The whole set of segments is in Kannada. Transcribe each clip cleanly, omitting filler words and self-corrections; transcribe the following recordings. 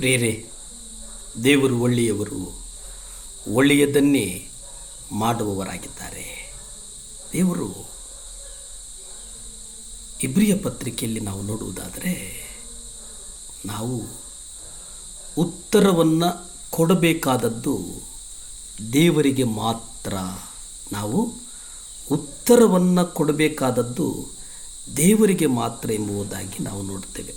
ಪ್ರಿಯರೇ, ದೇವರು ಒಳ್ಳೆಯವರು, ಒಳ್ಳೆಯದನ್ನೇ ಮಾಡುವವರಾಗಿದ್ದಾರೆ. ದೇವರು ಇಬ್ರಿಯ ಪತ್ರಿಕೆಯಲ್ಲಿ ನಾವು ನೋಡುವುದಾದರೆ, ನಾವು ಉತ್ತರವನ್ನು ಕೊಡಬೇಕಾದದ್ದು ದೇವರಿಗೆ ಮಾತ್ರ. ನಾವು ಉತ್ತರವನ್ನು ಕೊಡಬೇಕಾದದ್ದು ದೇವರಿಗೆ ಮಾತ್ರ ಎಂಬುದಾಗಿ ನಾವು ನೋಡ್ತೇವೆ.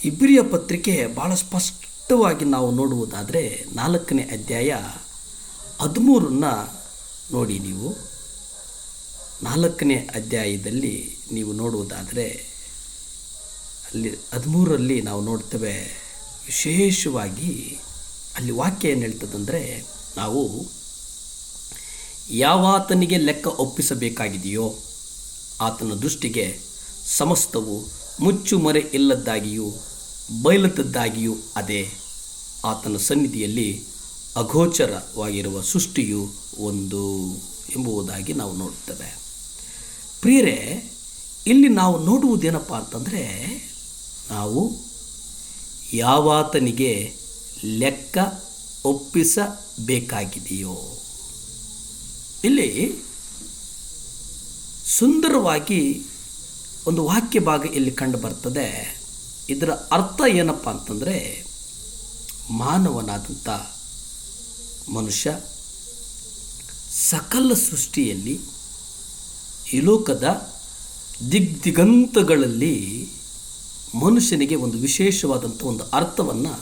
ಇಬ್ರಿಯ ಪತ್ರಿಕೆ ಭಾಳ ಸ್ಪಷ್ಟವಾಗಿ ನಾವು ನೋಡುವುದಾದರೆ 4ನೇ ಅಧ್ಯಾಯ 13 ನೋಡಿ. ನೀವು 4ನೇ ಅಧ್ಯಾಯದಲ್ಲಿ ನೀವು ನೋಡುವುದಾದರೆ ಅಲ್ಲಿ 13ರಲ್ಲಿ ನಾವು ನೋಡ್ತೇವೆ. ವಿಶೇಷವಾಗಿ ಅಲ್ಲಿ ವಾಕ್ಯ ಏನು ಹೇಳ್ತದಂದರೆ, ನಾವು ಯಾವಾತನಿಗೆ ಲೆಕ್ಕ ಒಪ್ಪಿಸಬೇಕಾಗಿದೆಯೋ ಆತನ ದೃಷ್ಟಿಗೆ ಸಮಸ್ತವು ಮುಚ್ಚುಮರೆ ಇಲ್ಲದ್ದಾಗಿಯೂ ಬಯಲತ್ತದ್ದಾಗಿಯೂ ಅದೇ. ಆತನ ಸನ್ನಿಧಿಯಲ್ಲಿ ಅಗೋಚರವಾಗಿರುವ ಸೃಷ್ಟಿಯು ಒಂದು ಎಂಬುದಾಗಿ ನಾವು ನೋಡ್ತೇವೆ. ಪ್ರಿಯರೇ, ಇಲ್ಲಿ ನಾವು ನೋಡುವುದೇನಪ್ಪ ಅಂತಂದರೆ, ನಾವು ಯಾವಾತನಿಗೆ ಲೆಕ್ಕ ಒಪ್ಪಿಸಬೇಕಾಗಿದೆಯೋ. ಇಲ್ಲಿ ಸುಂದರವಾಗಿ ಒಂದು ವಾಕ್ಯ ಭಾಗ ಇಲ್ಲಿ ಕಂಡು ಬರ್ತದೆ. ಇದರ ಅರ್ಥ ಏನಪ್ಪ ಅಂತಂದರೆ, ಮಾನವನಾದಂಥ ಮನುಷ್ಯ ಸಕಲ ಸೃಷ್ಟಿಯಲ್ಲಿ ಈ ಲೋಕದ ದಿಗ್ದಿಗಂತಗಳಲ್ಲಿ ಮನುಷ್ಯನಿಗೆ ಒಂದು ವಿಶೇಷವಾದಂಥ ಒಂದು ಅರ್ಥವನ್ನು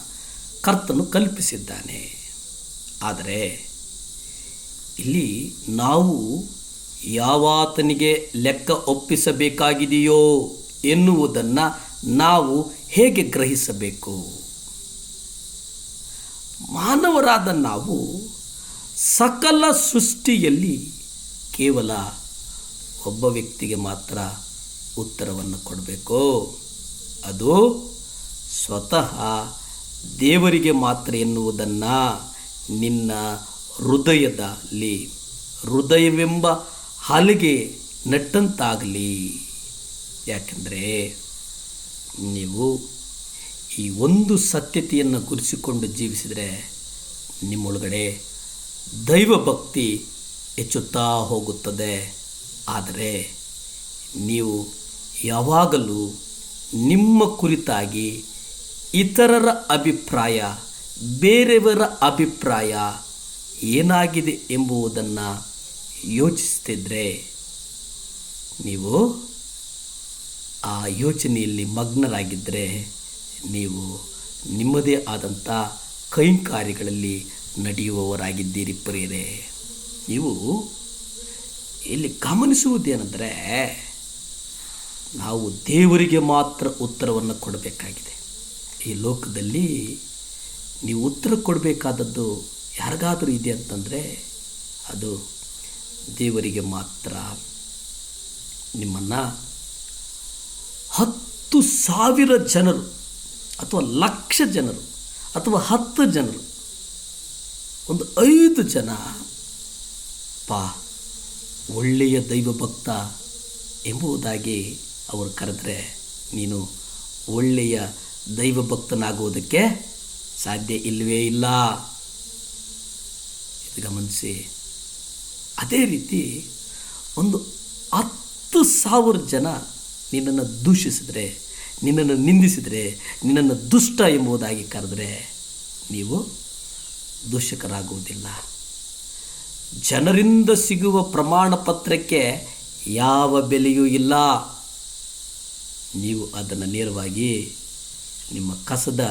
ಕರ್ತನು ಕಲ್ಪಿಸಿದ್ದಾನೆ. ಆದರೆ ಇಲ್ಲಿ ನಾವು ಯಾವಾತನಿಗೆ ಲೆಕ್ಕ ಒಪ್ಪಿಸಬೇಕಾಗಿದೆಯೋ ಎನ್ನುವುದನ್ನು ನಾವು ಹೇಗೆ ಗ್ರಹಿಸಬೇಕು? ಮಾನವರಾದ ನಾವು ಸಕಲ ಸೃಷ್ಟಿಯಲ್ಲಿ ಕೇವಲ ಒಬ್ಬ ವ್ಯಕ್ತಿಗೆ ಮಾತ್ರ ಉತ್ತರವನ್ನು ಕೊಡಬೇಕು. ಅದು ಸ್ವತಃ ದೇವರಿಗೆ ಮಾತ್ರ ಎನ್ನುವುದನ್ನು ನಿನ್ನ ಹೃದಯದಲ್ಲಿ ಹೃದಯವೆಂಬ ಹಲಿಗೆ ನಟ್ಟಂತಾಗಲಿ. ಯಾಕೆಂದರೆ ನೀವು ಈ ಒಂದು ಸತ್ಯತೆಯನ್ನು ಗುರುಸಿಕೊಂಡು ಜೀವಿಸಿದರೆ ನಿಮ್ಮೊಳಗಡೆ ದೈವಭಕ್ತಿ ಹೆಚ್ಚುತ್ತಾ ಹೋಗುತ್ತದೆ. ಆದರೆ ನೀವು ಯಾವಾಗಲೂ ನಿಮ್ಮ ಕುರಿತಾಗಿ ಇತರರ ಅಭಿಪ್ರಾಯ, ಬೇರೆಯವರ ಅಭಿಪ್ರಾಯ ಏನಾಗಿದೆ ಎಂಬುದನ್ನು ಯೋಚಿಸ್ತಿದ್ರೆ ನೀವು ಆ ಯೋಚನೆಯಲ್ಲಿ ಮಗ್ನರಾಗಿದ್ದರೆ ನೀವು ನಿಮ್ಮದೇ ಆದಂಥ ಕೈಂಕಾರ್ಯಗಳಲ್ಲಿ ನಡೆಯುವವರಾಗಿದ್ದೀರಿ. ಪ್ರಿಯರೇ, ನೀವು ಇಲ್ಲಿ ಗಮನಿಸುವುದೇನೆಂದರೆ, ನಾವು ದೇವರಿಗೆ ಮಾತ್ರ ಉತ್ತರವನ್ನು ಕೊಡಬೇಕಾಗಿದೆ. ಈ ಲೋಕದಲ್ಲಿ ನೀವು ಉತ್ತರ ಕೊಡಬೇಕಾದದ್ದು ಯಾರಿಗಾದರೂ ಇದೆ ಅಂತಂದರೆ ಅದು ದೇವರಿಗೆ ಮಾತ್ರ. ನಿಮ್ಮನ್ನು 10,000 ಜನರು ಅಥವಾ 1,00,000 ಜನರು ಅಥವಾ 10 ಜನರು, ಒಂದು 5 ಜನ ಒಳ್ಳೆಯ ದೈವಭಕ್ತ ಎಂಬುದಾಗಿ ಅವರು ಕರೆದರೆ ನೀನು ಒಳ್ಳೆಯ ದೈವಭಕ್ತನಾಗುವುದಕ್ಕೆ ಸಾಧ್ಯ ಇಲ್ಲವೇ ಇಲ್ಲ. ಇದು ಗಮನಿಸಿ. ಅದೇ ರೀತಿ ಒಂದು 10,000 ಜನ ನಿನ್ನನ್ನು ದೂಷಿಸಿದರೆ, ನಿನ್ನನ್ನು ನಿಂದಿಸಿದರೆ, ನಿನ್ನನ್ನು ದುಷ್ಟ ಎಂಬುದಾಗಿ ಕರೆದರೆ ನೀವು ದೂಷಕರಾಗುವುದಿಲ್ಲ. ಜನರಿಂದ ಸಿಗುವ ಪ್ರಮಾಣ ಪತ್ರಕ್ಕೆ ಯಾವ ಬೆಲೆಯೂ ಇಲ್ಲ. ನೀವು ಅದನ್ನು ನೇರವಾಗಿ ನಿಮ್ಮ ಕಸದ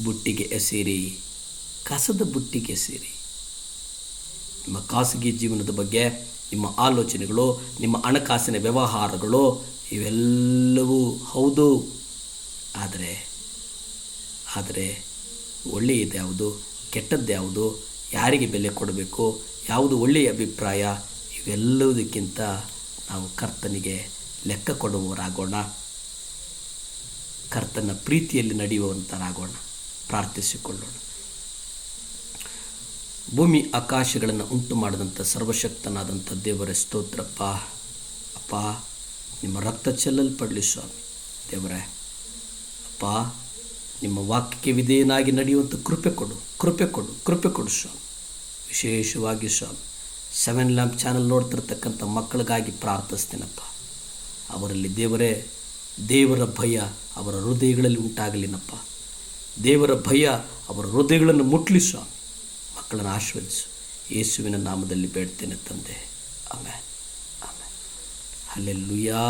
ಬುಟ್ಟಿಗೆ ಎಸೆಯಿರಿ. ಕಸದ ಬುಟ್ಟಿಗೆ ಎಸೆಯಿರಿ. ನಿಮ್ಮ ಖಾಸಗಿ ಜೀವನದ ಬಗ್ಗೆ ನಿಮ್ಮ ಆಲೋಚನೆಗಳು, ನಿಮ್ಮ ಹಣಕಾಸಿನ ವ್ಯವಹಾರಗಳು ಇವೆಲ್ಲವೂ ಹೌದು. ಆದರೆ ಒಳ್ಳೆಯದು ಯಾವುದು, ಕೆಟ್ಟದ್ದು ಯಾವುದು, ಯಾರಿಗೆ ಬೆಲೆ ಕೊಡಬೇಕು, ಯಾವುದು ಒಳ್ಳೆಯ ಅಭಿಪ್ರಾಯ, ಇವೆಲ್ಲದಕ್ಕಿಂತ ನಾವು ಕರ್ತನಿಗೆ ಲೆಕ್ಕ ಕೊಡುವವರಾಗೋಣ. ಕರ್ತನ ಪ್ರೀತಿಯಲ್ಲಿ ನಡೆಯುವಂಥರಾಗೋಣ. ಪ್ರಾರ್ಥಿಸಿಕೊಳ್ಳೋಣ. ಭೂಮಿ ಆಕಾಶಗಳನ್ನು ಉಂಟು ಮಾಡಿದಂಥ ಸರ್ವಶಕ್ತನಾದಂಥ ದೇವರೇ ಸ್ತೋತ್ರಪ್ಪ. ಅಪ್ಪ, ನಿಮ್ಮ ರಕ್ತ ಚೆಲ್ಲಲ್ಪಡಲಿ ಸ್ವಾಮಿ. ದೇವರೇ ಅಪ್ಪ, ನಿಮ್ಮ ವಾಕ್ಯಕ್ಕೆ ವಿಧೇಯನಾಗಿ ನಡೆಯುವಂಥ ಕೃಪೆ ಕೊಡು, ಕೃಪೆ ಕೊಡು, ಕೃಪೆ ಕೊಡು ಸ್ವಾಮಿ. ವಿಶೇಷವಾಗಿ ಸ್ವಾಮಿ 7 ಲ್ಯಾಂಪ್ ಚಾನಲ್ ನೋಡ್ತಿರ್ತಕ್ಕಂಥ ಮಕ್ಕಳಿಗಾಗಿ ಪ್ರಾರ್ಥಿಸ್ತೀನಪ್ಪ. ಅವರಲ್ಲಿ ದೇವರೇ, ದೇವರ ಭಯ ಅವರ ಹೃದಯಗಳಲ್ಲಿ ಉಂಟಾಗಲಿನಪ್ಪ. ದೇವರ ಭಯ ಅವರ ಹೃದಯಗಳನ್ನು ಮುಟ್ಲಿ ಸ್ವಾಮಿ. ಮಕ್ಕಳನ್ನು ಆಶೀರ್ವದಿಸು. ಯೇಸುವಿನ ನಾಮದಲ್ಲಿ ಬೇಡ್ತೇನೆ ತಂದೆ. Amen, amen. ಹಲ್ಲೆಲೂಯಾ.